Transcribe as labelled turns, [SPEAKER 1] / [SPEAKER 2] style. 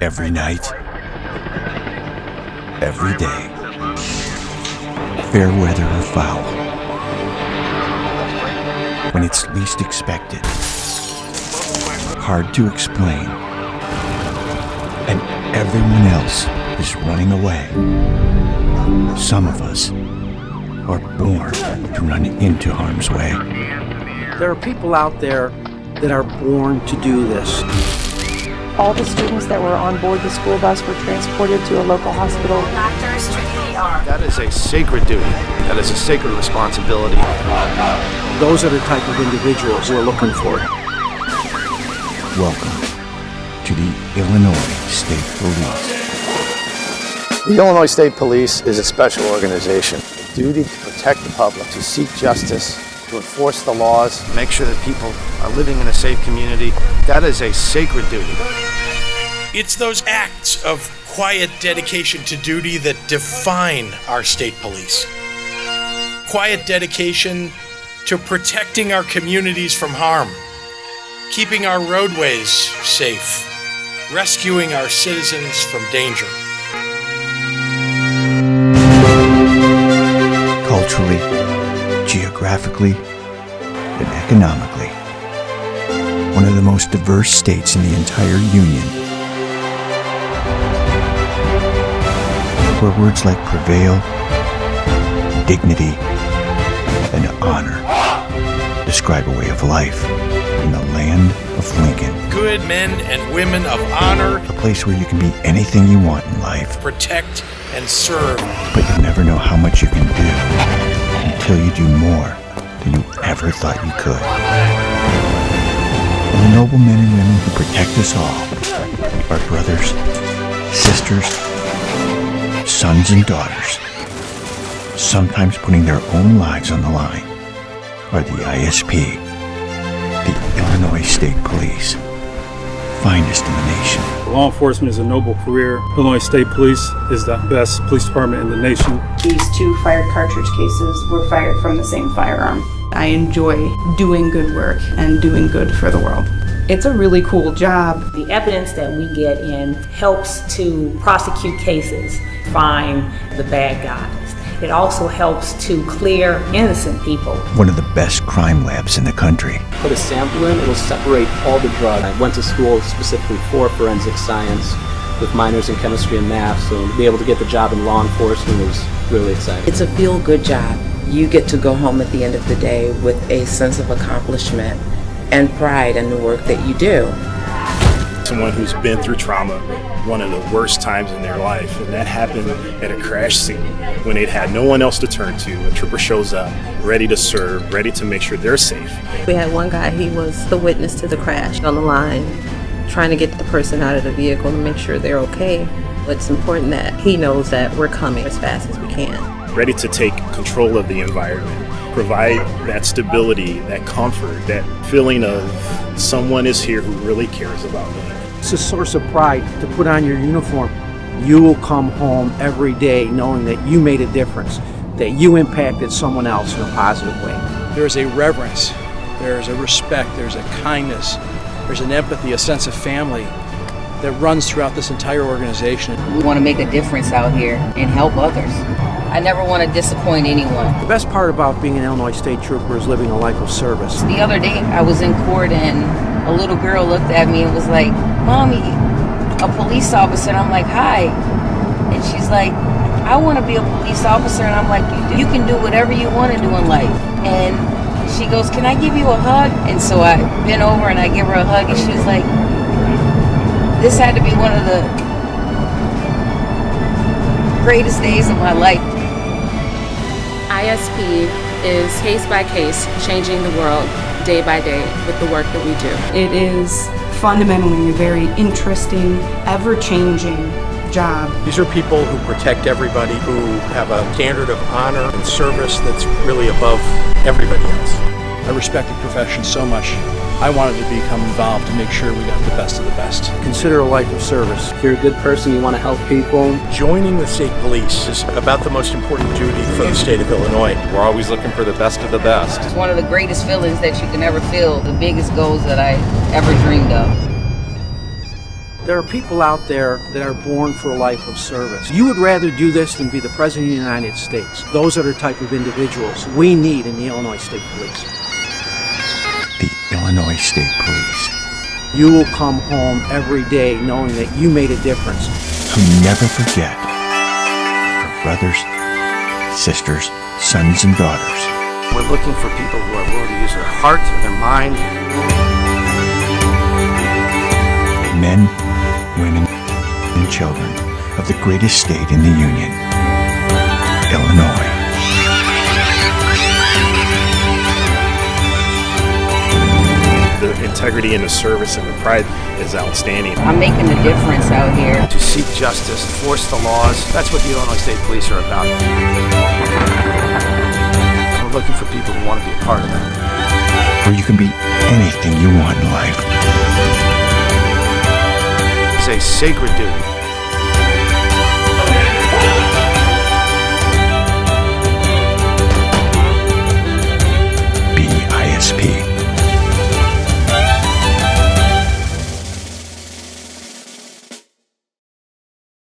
[SPEAKER 1] Every night, every day, fair weather or foul, when it's least expected, hard to explain, and everyone else is running away. Some of us are born to run into harm's way.
[SPEAKER 2] There are people out there that are born to do this.
[SPEAKER 3] All the students that were on board the school bus were transported to a local hospital.
[SPEAKER 4] Doctors, CPR.
[SPEAKER 5] That is a sacred duty. That is a sacred responsibility.
[SPEAKER 2] Those are the type of individuals we're looking for.
[SPEAKER 1] Welcome to the Illinois State Police.
[SPEAKER 5] The Illinois State Police is a special organization. The duty to protect the public, to seek justice, to enforce the laws, make sure that people are living in a safe community. That is a sacred duty.
[SPEAKER 6] It's those acts of quiet dedication to duty that define our state police. Quiet dedication to protecting our communities from harm, keeping our roadways safe, rescuing our citizens from danger.
[SPEAKER 1] Culturally, geographically, and economically, one of the most diverse states in the entire Union, where words like prevail, dignity, and honor describe a way of life in the land of Lincoln.
[SPEAKER 6] Good men and women of honor.
[SPEAKER 1] A place where you can be anything you want in life,
[SPEAKER 6] Protect and serve.
[SPEAKER 1] but you never know how much you can do until you do more than you ever thought you could. And the noble men and women who protect us all, our brothers, sisters, sons and daughters, sometimes putting their own lives on the line, are the ISP, the Illinois State Police, finest in the nation.
[SPEAKER 7] Law enforcement is a noble career. Illinois State Police is the best police department in the nation.
[SPEAKER 3] These two fired cartridge cases were fired from the same firearm. I enjoy doing good work and doing good for the world. It's a really cool job.
[SPEAKER 4] The evidence that we get in helps to prosecute cases, find the bad guys. It also helps to clear innocent people.
[SPEAKER 1] One of the best crime labs in the country.
[SPEAKER 8] Put a sample in, it'll separate all the drugs. I went to school specifically for forensic science with minors in chemistry and math, so to be able to get the job in law enforcement was really exciting.
[SPEAKER 9] It's a feel-good job. You get to go home at the end of the day with a sense of accomplishment and pride in the work that you do.
[SPEAKER 10] Someone who's been through trauma, one of the worst times in their life, and that happened at a crash scene when they'd had no one else to turn to. A trooper shows up, ready to serve, ready to make sure they're safe.
[SPEAKER 11] We had one guy, he was the witness to the crash on the line, trying to get the person out of the vehicle to make sure they're okay. It's important that he knows that we're coming as fast as we can.
[SPEAKER 10] Ready to take control of the environment, provide that stability, that comfort, that feeling of someone is here who really cares about me.
[SPEAKER 2] It's a source of pride to put on your uniform. You will come home every day knowing that you made a difference, that you impacted someone else in a positive way.
[SPEAKER 12] There's a reverence, there's a respect, there's a kindness, there's an empathy, a sense of family that runs throughout this entire organization.
[SPEAKER 9] We want to make a difference out here and help others. I never want to disappoint anyone.
[SPEAKER 2] The best part about being an Illinois State Trooper is living a life of service.
[SPEAKER 9] The other day I was in court and a little girl looked at me and was like, "Mommy, a police officer." And I'm like, "Hi." And she's like, "I want to be a police officer." And I'm like, "You can do whatever you want to do in life." And she goes, "Can I give you a hug?" And so I bent over and I give her a hug, and she was like, "This had to be one of the greatest days of my life."
[SPEAKER 11] ISP is case by case changing the world day by day with the work that we do.
[SPEAKER 3] It is fundamentally a very interesting, ever-changing job.
[SPEAKER 6] These are people who protect everybody, who have a standard of honor and service that's really above everybody else.
[SPEAKER 12] I respect the profession so much. I wanted to become involved to make sure we got the best of the best.
[SPEAKER 2] Consider a life of service.
[SPEAKER 8] If you're a good person, you want to help people.
[SPEAKER 6] Joining the state police is about the most important duty for the state of Illinois.
[SPEAKER 13] We're always looking for the best of the best.
[SPEAKER 9] It's one of the greatest feelings that you can ever feel, the biggest goals that I ever dreamed of.
[SPEAKER 2] There are people out there that are born for a life of service. You would rather do this than be the President of the United States. Those are the type of individuals we need in the Illinois State Police.
[SPEAKER 1] The Illinois State Police,
[SPEAKER 2] You will come home every day knowing that you made a difference.
[SPEAKER 1] who never forget our brothers, sisters, sons, and daughters.
[SPEAKER 5] We're looking for people who are willing to use their heart, their mind.
[SPEAKER 1] Men, women, and children of the greatest state in the Union, Illinois.
[SPEAKER 10] The integrity and the service and the pride is outstanding.
[SPEAKER 9] I'm making a difference out here.
[SPEAKER 5] To seek justice, enforce the laws. That's what the Illinois State Police are about. We're looking for people who want to be a part of that.
[SPEAKER 1] Where you can be anything you want in life.
[SPEAKER 5] It's a sacred duty